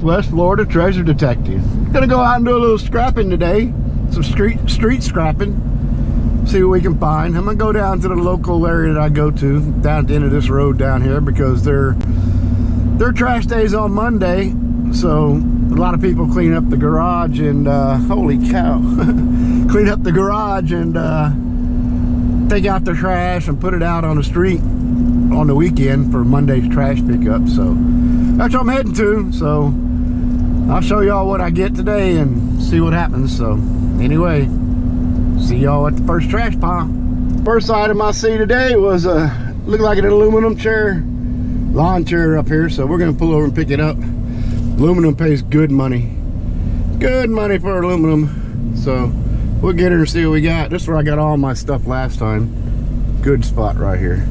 West Florida Treasure Detective. Gonna go out and do a little scrapping today. Some street scrapping. See what we can find. I'm gonna go down to the local area that I go to, down at the end of this road down here, because their trash day is on Monday. So a lot of people clean up the garage and holy cow. Clean up the garage and take out their trash and put it out on the street on the weekend for Monday's trash pickup. So that's what I'm heading to. So I'll show y'all what I get today and see what happens. So anyway, see y'all at the first trash pile. First item I see today was looked like an aluminum chair, lawn chair up here. So we're gonna pull over and pick it up. Aluminum pays good money. Good money for aluminum. So we'll get her and see what we got. This is where I got all my stuff last time. Good spot right here.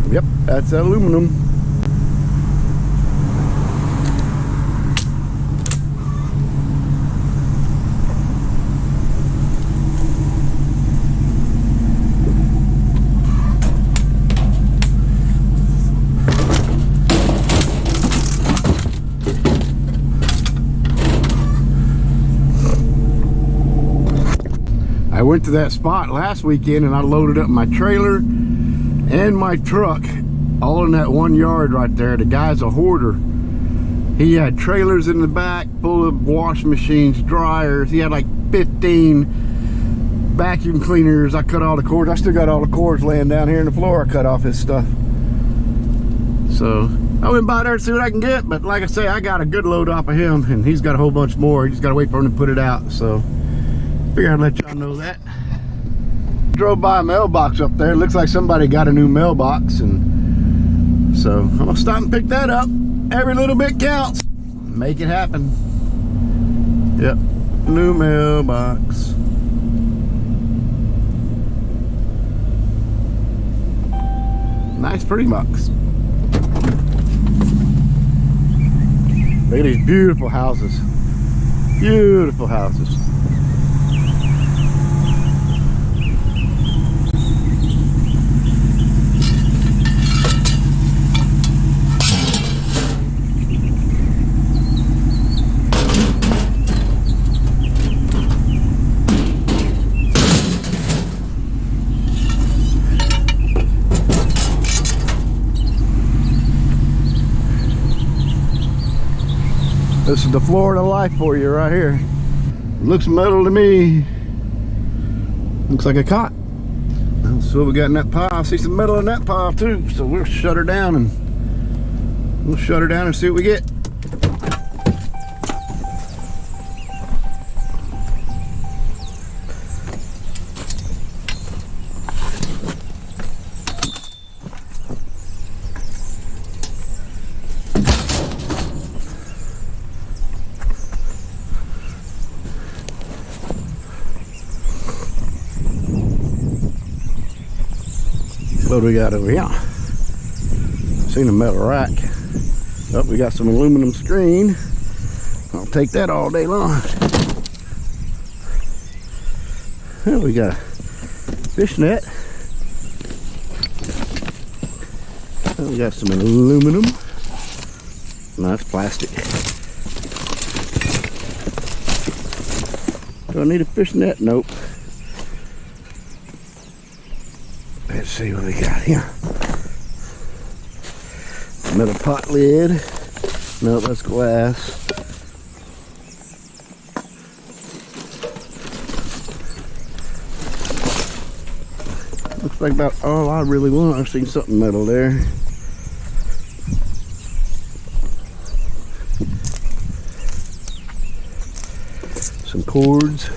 Yep, that's aluminum. I went to that spot last weekend and I loaded up my trailer and my truck all in that 1 yard right there. The guy's a hoarder. He had trailers in the back full of washing machines, dryers. He had like 15 vacuum cleaners. I cut all the cords. I still got all the cords laying down here on the floor. I cut off his stuff. So I went by there to see what I can get, but like I say, I got a good load off of him and he's got a whole bunch more. He just got to wait for him to put it out. So figured I'd let y'all know that. Drove by a mailbox up there. It looks like somebody got a new mailbox, and so I'm gonna stop and pick that up. Every little bit counts. Make it happen. Yep, new mailbox. Nice, pretty box. Look at these beautiful houses. Beautiful houses. This is the Florida life for you right here. Looks metal to me. Looks like a cot. So what we got in that pile. I see some metal in that pile too. So we'll shut her down and see what we get. What do we got over here? Seen a metal rack. Oh, we got some aluminum screen. I'll take that all day long. Well, we got a fish net. Well, we got some aluminum. No, that's plastic. Do I need a fish net? Nope. Let's see what we got here. Another pot lid. No, that's glass. Looks like about all I really want. I've seen something metal there. Some cords.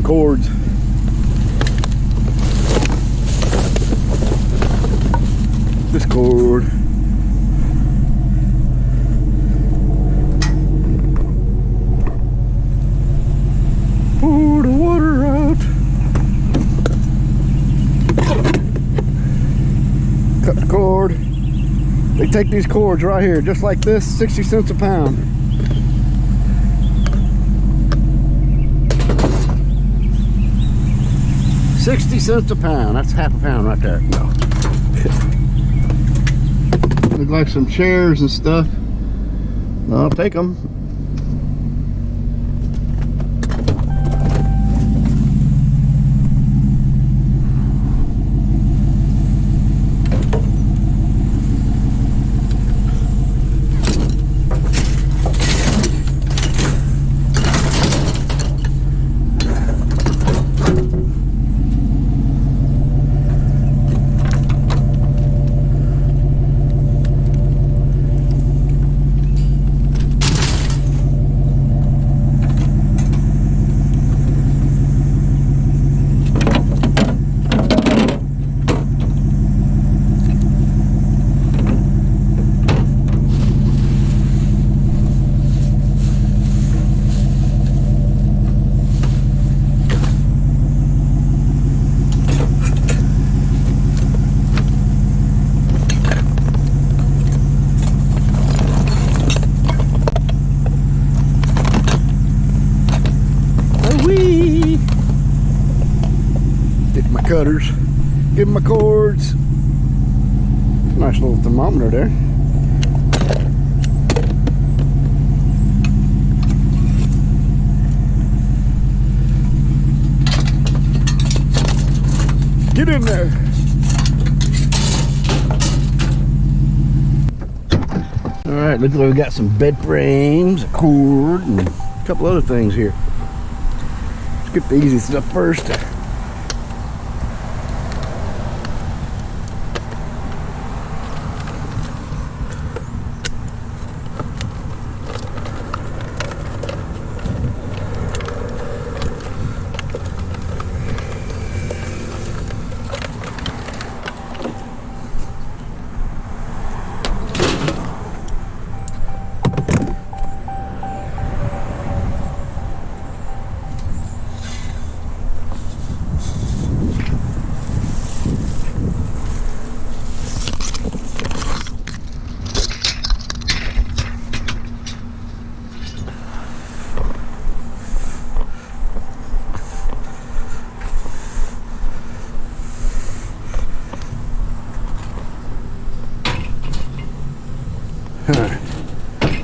some cords. This cord. Pour the water out. Cut the cord. They take these cords right here, just like this, 60 cents a pound. $60 a pound. That's half a pound right there. No. Look like some chairs and stuff. I'll take them. Get my cutters, get my cords. Nice little thermometer there. Get in there. All right, looks like we got some bed frames, a cord, and a couple other things here. Let's get the easy stuff first.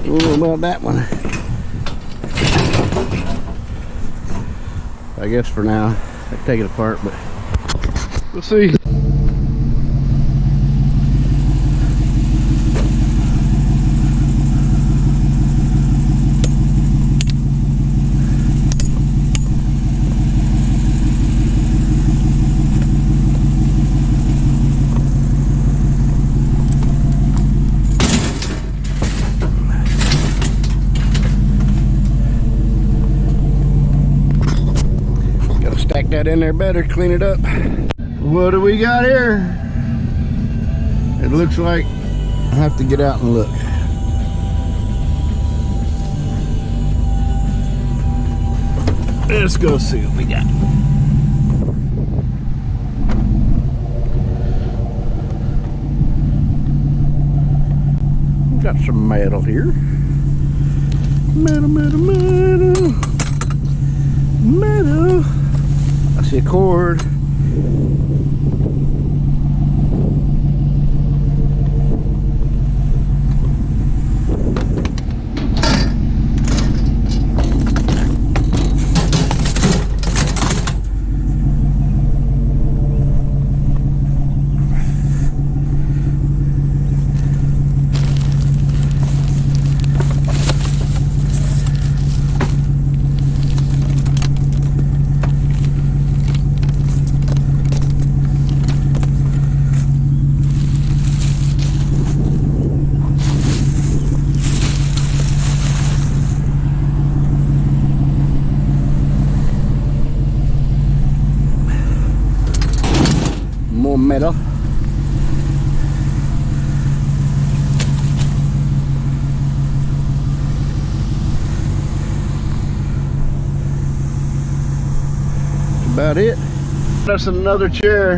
I don't know about that one. I guess for now, I can take it apart, but we'll see. Stack that in there better, clean it up. What do we got here? It looks like I have to get out and look. Let's go see what we got. We got some metal here. Metal. I see a cord. metal. That's about it. That's another chair.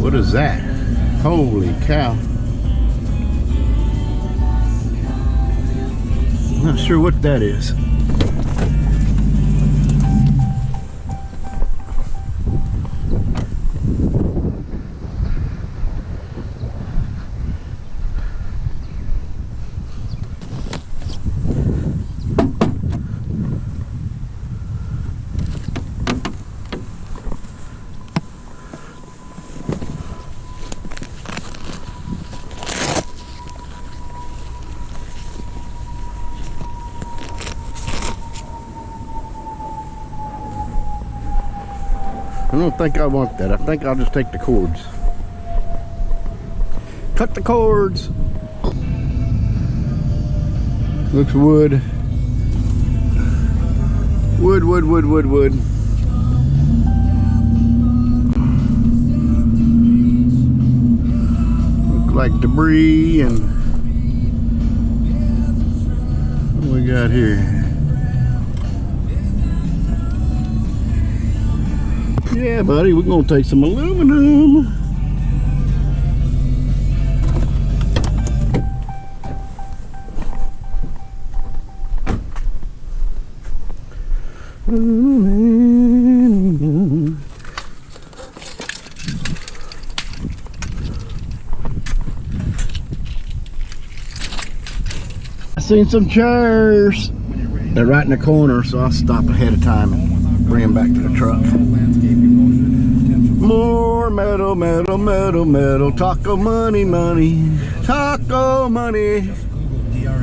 What is that? Holy cow. I'm not sure what that is. I don't think I want that. I think I'll just take the cords. Cut the cords. Looks wood. Wood. Look like debris and what we got here? Yeah, buddy, we're gonna take some aluminum. I seen some chairs. They're right in the corner, so I'll stop ahead of time and bring them back to the truck. More metal, metal, metal, metal. Taco money, money. Taco money.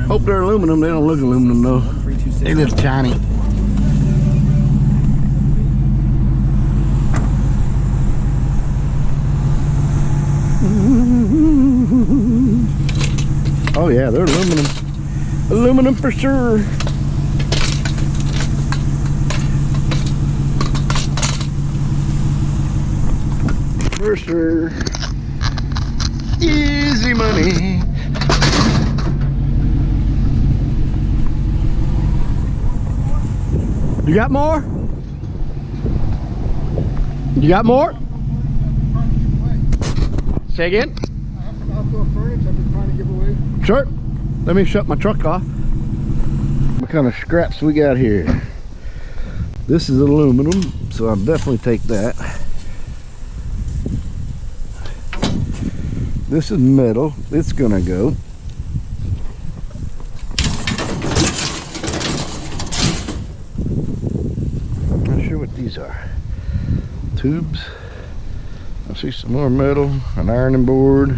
Hope they're aluminum. They don't look aluminum though. They look shiny. Oh yeah, they're aluminum. Aluminum for sure. For sure. Easy money. You got more? You got more? Say again? Outdoor furniture I've been trying to give away. Sure. Let me shut my truck off. What kind of scraps we got here? This is aluminum, so I'll definitely take that. This is metal. It's gonna go. Not sure what these are. Tubes. I see some more metal, an ironing board.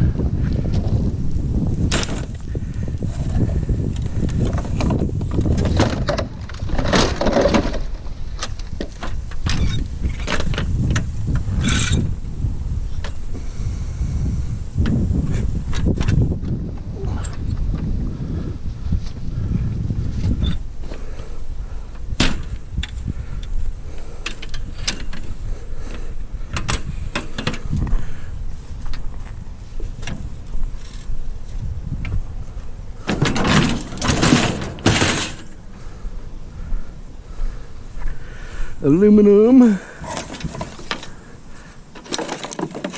Aluminum,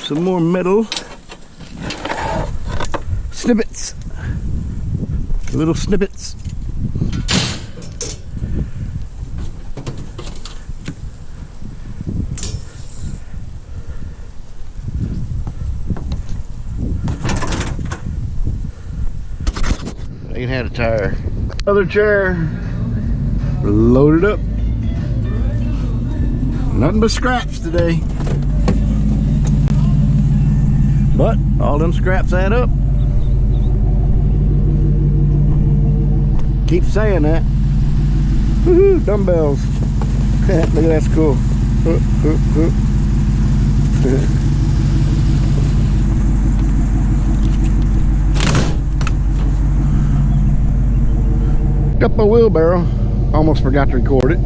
some more metal, snippets, little snippets. They can have a tire. Other chair, loaded up. Nothing but scraps today. But all them scraps add up. Keep saying that. Woohoo, dumbbells. Look at that, that's cool. Got my wheelbarrow. Almost forgot to record it.